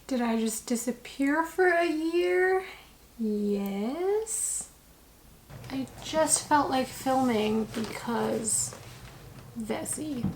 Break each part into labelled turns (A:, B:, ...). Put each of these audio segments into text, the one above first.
A: Did I just disappear for a year? Yes. I just felt like filming because Vessi.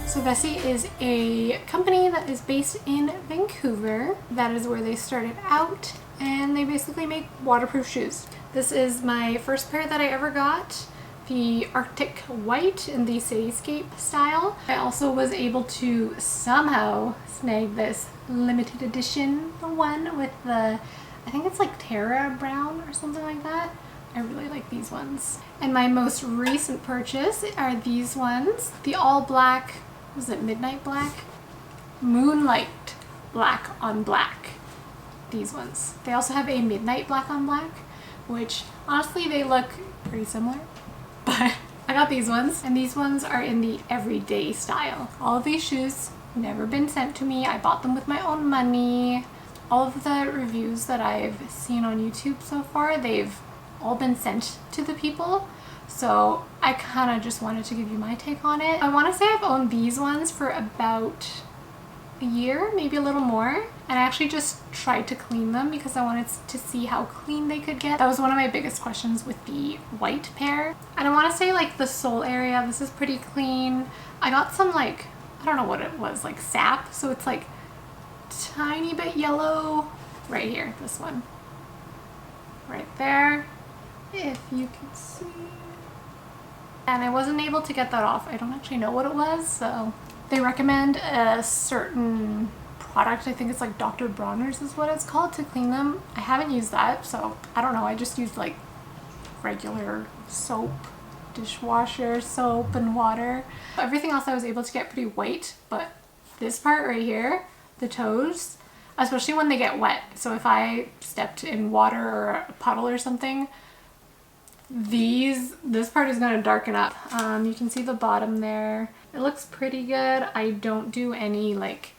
A: So Vessi is a company that is based in Vancouver. That is where they started out, and they basically make waterproof shoes. This is my first pair that I ever got, the Arctic White in the Cityscape style. I also was able to somehow snag this limited edition one with the, I think it's like Terra Brown or something like that. I really like these ones. And my most recent purchase are these ones, the all black, was it Midnight Black? Moonlight Black on Black. These ones. They also have a Midnight Black on Black, which honestly they look pretty similar, but I got these ones, and these ones are in the everyday style. All of these shoes never been sent to me. I bought them with my own money. All of the reviews that I've seen on YouTube so far, they've all been sent to the people. So I kind of just wanted to give you my take on it. I want to say I've owned these ones for about a year, maybe a little more. And I actually just tried to clean them because I wanted to see how clean they could get. That was one of my biggest questions with the white pair. And I want to say like the sole area, this is pretty clean. I got some like, I don't know what it was, like sap. So it's like tiny bit yellow right here, this one. Right there, if you can see. And I wasn't able to get that off. I don't actually know what it was, so. They recommend a certain product, I think it's like Dr. Bronner's is what it's called, to clean them. I haven't used that, so I don't know. I just used like regular soap, dishwasher soap and water. Everything else I was able to get pretty white, but this part right here, the toes, especially when they get wet. So if I stepped in water or a puddle or something, this part is going to darken up. You can see the bottom there. It looks pretty good. I don't do any like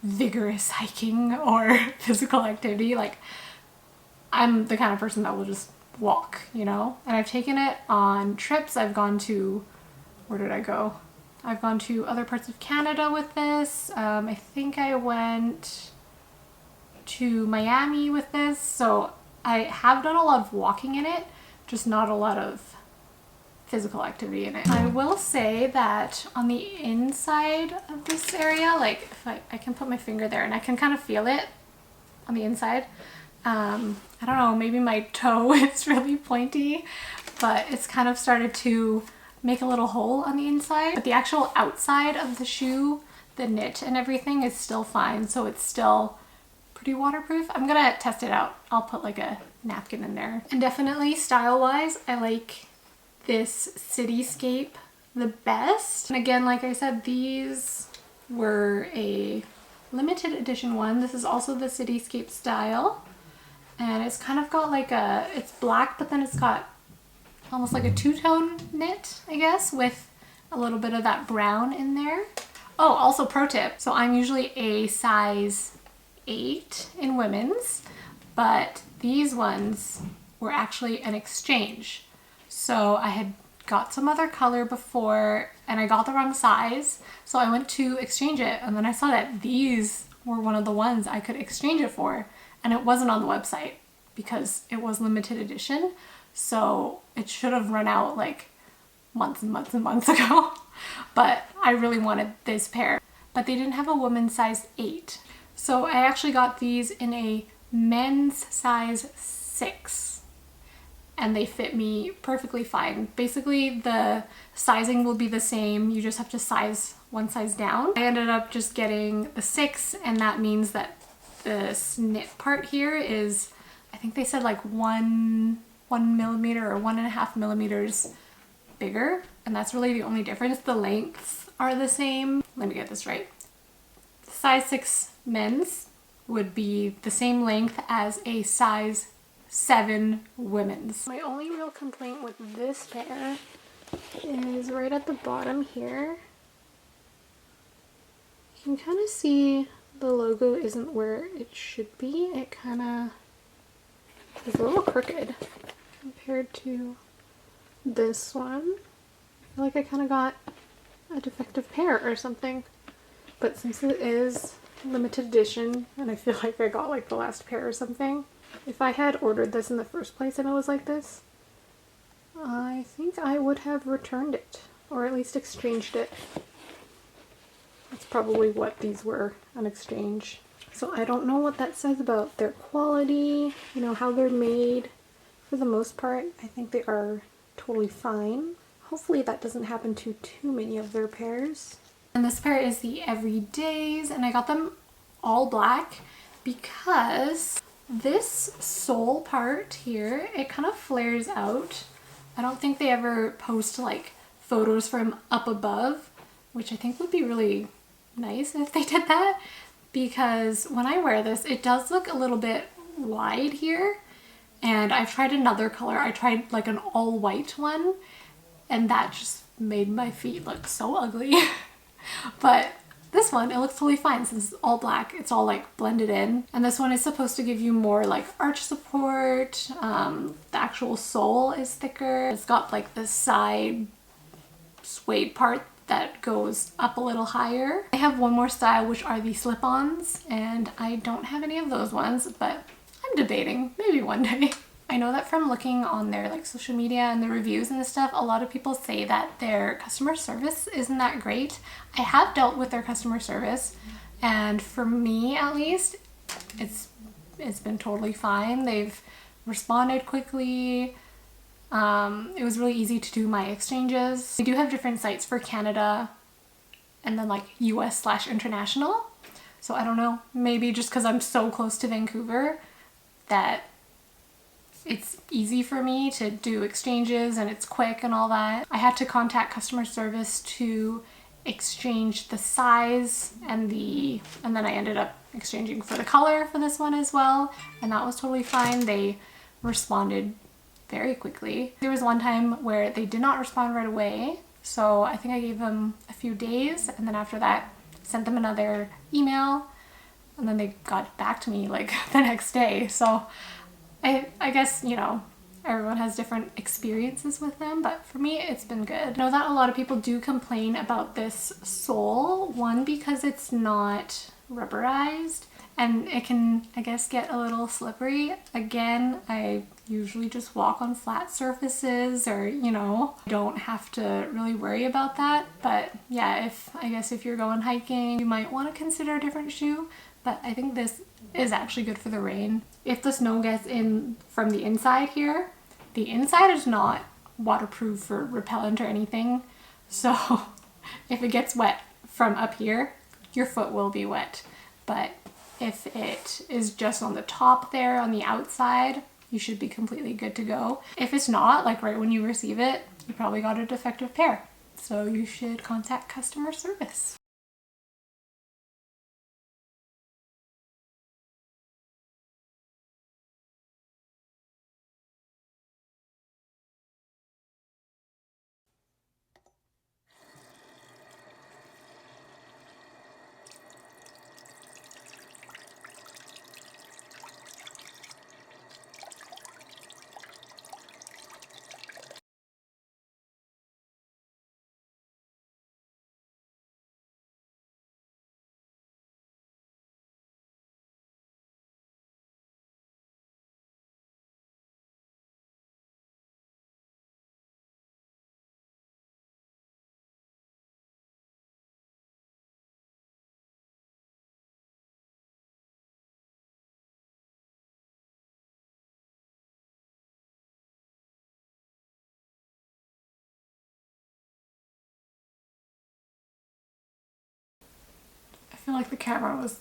A: vigorous hiking or physical activity. Like, I'm the kind of person that will just walk, you know? And I've taken it on trips. I've gone to, where did I go? I've gone to other parts of Canada with this. I think I went to Miami with this. So I have done a lot of walking in it, just not a lot of physical activity in it. I will say that on the inside of this area, like if I can put my finger there and I can kind of feel it on the inside. I don't know, maybe my toe is really pointy, but it's kind of started to make a little hole on the inside, but the actual outside of the shoe, the knit and everything is still fine, so it's still pretty waterproof. I'm gonna test it out. I'll put like a napkin in there. And definitely style-wise, I like this Cityscape the best. And again, like I said, these were a limited edition one. This is also the Cityscape style. And it's kind of got like a, it's black, but then it's got almost like a two-tone knit, I guess, with a little bit of that brown in there. Oh, also pro tip. So I'm usually a size 8 in women's, but these ones were actually an exchange. So I had got some other color before and I got the wrong size. So I went to exchange it and then I saw that these were one of the ones I could exchange it for, and it wasn't on the website because it was limited edition. So it should have run out like months and months and months ago. But I really wanted this pair, but they didn't have a woman's size 8. So I actually got these in a men's size 6 and they fit me perfectly fine. Basically the sizing will be the same, you just have to size one size down. I ended up just getting the 6, and that means that the knit part here is, I think they said like 1 millimeter or 1.5 millimeters bigger, and that's really the only difference. The lengths are the same. Let me get this right. Size 6 men's would be the same length as a size 7 women's. My only real complaint with this pair is right at the bottom here. You can kind of see the logo isn't where it should be. It kind of is a little crooked compared to this one. I feel like I kind of got a defective pair or something. But since it is limited edition, and I feel like I got like the last pair or something, if I had ordered this in the first place and it was like this, I think I would have returned it, or at least exchanged it. That's probably what these were, an exchange. So I don't know what that says about their quality, you know, how they're made. For the most part, I think they are totally fine. Hopefully that doesn't happen to too many of their pairs. And this pair is the Everydays, and I got them all black because this sole part here, it kind of flares out. I don't think they ever post like photos from up above, which I think would be really nice if they did that, because when I wear this, it does look a little bit wide here. And I've tried another color. I tried like an all white one, and that just made my feet look so ugly. But this one, it looks totally fine since it's all black. It's all like blended in. And this one is supposed to give you more like arch support. The actual sole is thicker. It's got like the side suede part that goes up a little higher. I have one more style, which are the slip-ons, and I don't have any of those ones, but I'm debating, maybe one day. I know that from looking on their like social media and the reviews and stuff, a lot of people say that their customer service isn't that great. I have dealt with their customer service, and for me at least, it's been totally fine. They've responded quickly. It was really easy to do my exchanges. They do have different sites for Canada and then like US/international. So I don't know, maybe just because I'm so close to Vancouver that it's easy for me to do exchanges and it's quick and all that. I had to contact customer service to exchange the size and then I ended up exchanging for the color for this one as well, and that was totally fine. They responded very quickly. There was one time where they did not respond right away, so I think I gave them a few days, and then after that sent them another email, and then they got back to me like the next day. So I guess, you know, everyone has different experiences with them, but for me it's been good. I know that a lot of people do complain about this sole, one because it's not rubberized and it can, I guess, get a little slippery. Again, I usually just walk on flat surfaces, or, you know, don't have to really worry about that. But yeah, I guess if you're going hiking, you might want to consider a different shoe, but I think this is actually good for the rain. If the snow gets in from the inside here, the inside is not waterproof or repellent or anything. So if it gets wet from up here, your foot will be wet. But if it is just on the top there, on the outside, you should be completely good to go. If it's not, like right when you receive it, you probably got a defective pair. So you should contact customer service. I feel like the camera was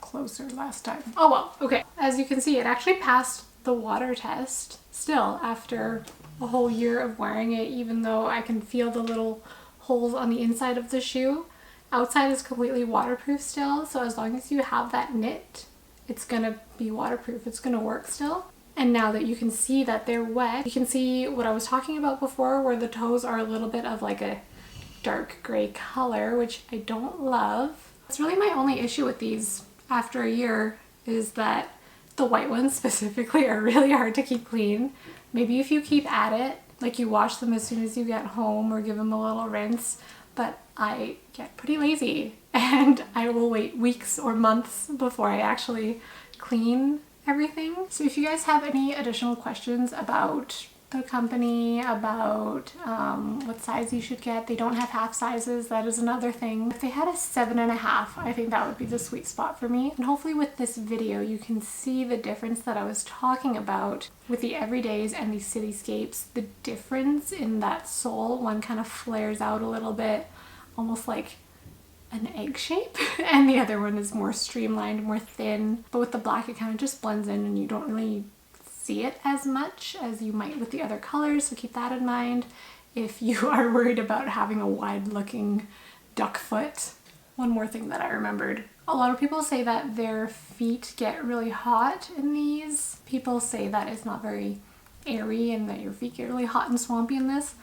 A: closer last time. Oh well, okay. As you can see, it actually passed the water test still after a whole year of wearing it, even though I can feel the little holes on the inside of the shoe. Outside is completely waterproof still, so as long as you have that knit, it's gonna be waterproof. It's gonna work still. And now that you can see that they're wet, you can see what I was talking about before, where the toes are a little bit of like a dark gray color, which I don't love. That's really my only issue with these after a year, is that the white ones specifically are really hard to keep clean. Maybe if you keep at it, like you wash them as soon as you get home or give them a little rinse, but I get pretty lazy and I will wait weeks or months before I actually clean everything. So if you guys have any additional questions about the company, about what size you should get, they don't have half sizes, that is another thing. If they had a 7.5, I think that would be the sweet spot for me. And hopefully with this video you can see the difference that I was talking about with the everydays and the cityscapes. The difference in that sole, one kind of flares out a little bit, almost like an egg shape, and the other one is more streamlined, more thin. But with the black it kind of just blends in and you don't really see it as much as you might with the other colors, so keep that in mind if you are worried about having a wide looking duck foot. One more thing that I remembered. A lot of people say that their feet get really hot in these. People say that it's not very airy and that your feet get really hot and swampy in this.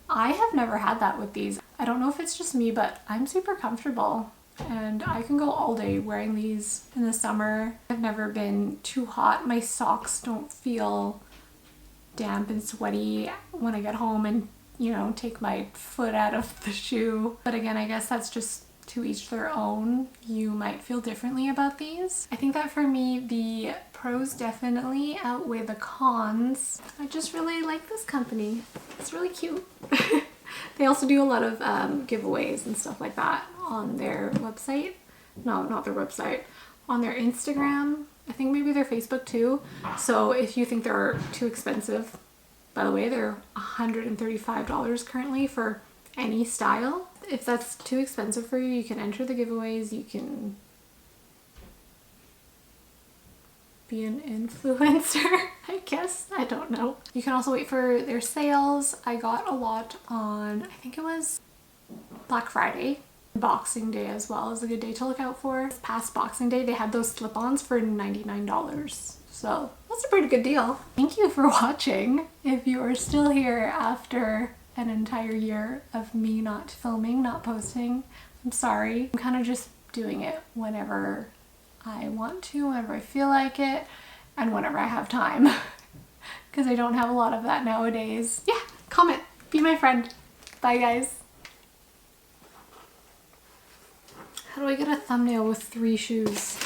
A: I have never had that with these. I don't know if it's just me, but I'm super comfortable and I can go all day wearing these in the summer. I've never been too hot. My socks don't feel damp and sweaty when I get home and, you know, take my foot out of the shoe. But again, I guess that's just to each their own. You might feel differently about these. I think that for me, the pros definitely outweigh the cons. I just really like this company. It's really cute. They also do a lot of giveaways and stuff like that on their website. No, not their website. On their Instagram. I think maybe their Facebook too. So if you think they're too expensive, by the way, they're $135 currently for any style. If that's too expensive for you, you can enter the giveaways. You can be an influencer, I guess. I don't know. You can also wait for their sales. I got a lot on, I think it was Black Friday. Boxing Day as well is a good day to look out for. This past Boxing Day, they had those slip-ons for $99. So that's a pretty good deal. Thank you for watching. If you are still here after an entire year of me not filming, not posting, I'm sorry. I'm kind of just doing it whenever I want to, whenever I feel like it, and whenever I have time. Because I don't have a lot of that nowadays. Yeah, comment, be my friend. Bye guys. How do I get a thumbnail with 3 shoes?